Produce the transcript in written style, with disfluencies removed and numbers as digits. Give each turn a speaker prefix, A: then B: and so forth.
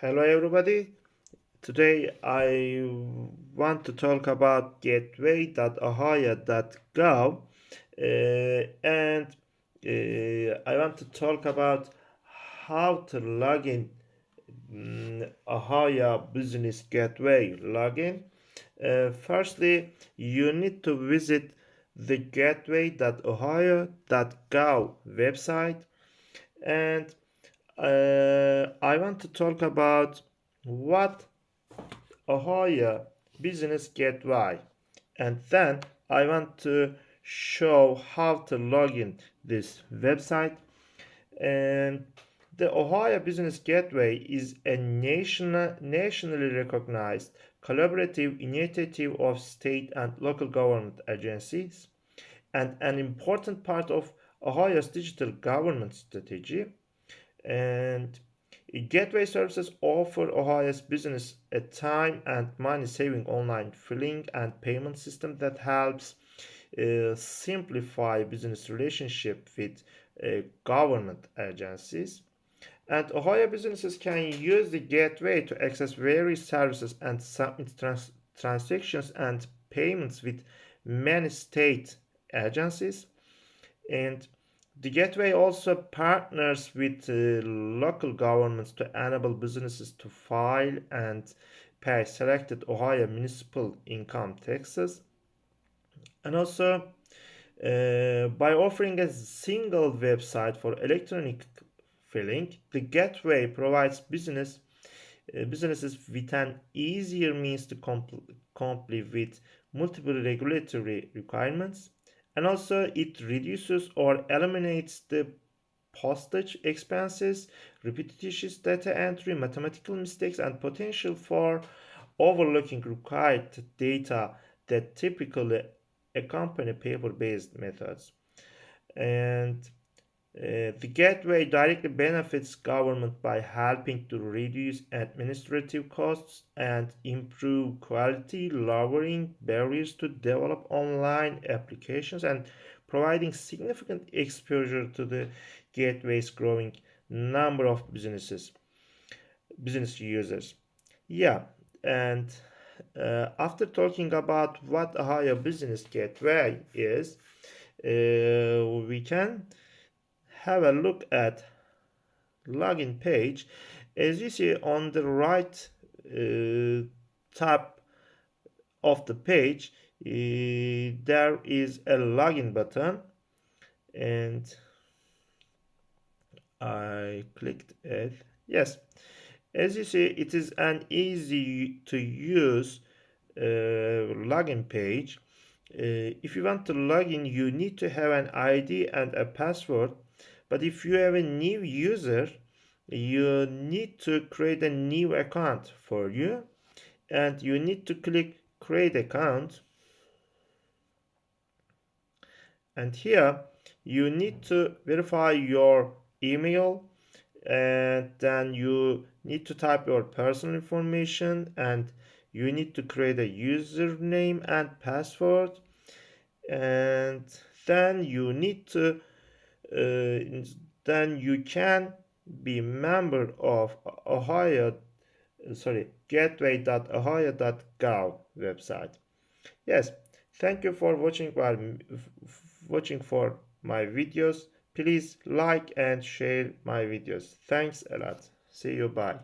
A: Hello everybody. Today I want to talk about gateway.ohio.gov and I want to talk about how to log in Ohio Business Gateway login. Firstly, you need to visit the gateway.ohio.gov website and I want to talk about what Ohio Business Gateway, and then I want to show how to log in this website. And the Ohio Business Gateway is a nationally recognized collaborative initiative of state and local government agencies and an important part of Ohio's digital government strategy. And gateway services offer Ohio's business a time and money saving online filing and payment system that helps simplify business relationship with government agencies. And Ohio businesses can use the gateway to access various services and submit transactions and payments with many state agencies. And the gateway also partners with local governments to enable businesses to file and pay selected Ohio municipal income taxes. And also, by offering a single website for electronic filing, the gateway provides businesses with an easier means to comply with multiple regulatory requirements, and also it reduces or eliminates the postage expenses, repetitious data entry, mathematical mistakes, and potential for overlooking required data that typically accompany paper-based methods. And the gateway directly benefits government by helping to reduce administrative costs and improve quality, lowering barriers to develop online applications, and providing significant exposure to the gateway's growing number of business users. Yeah, and after talking about what Ohio Business Gateway is, we can have a look at login page. As you see on the right top of the page, there is a login button, and I clicked it. Yes, as you see, it is an easy to use login page. If you want to log in, you need to have an ID and a password. But if you have a new user, you need to create a new account for you, and you need to click create account. And here you need to verify your email, and then you need to type your personal information, and you need to create a username and password, and then you need to then you can be member of Ohio gateway.ohio.gov website. Yes, thank you for watching for my videos. Please like and share my videos. Thanks a lot. See you. Bye.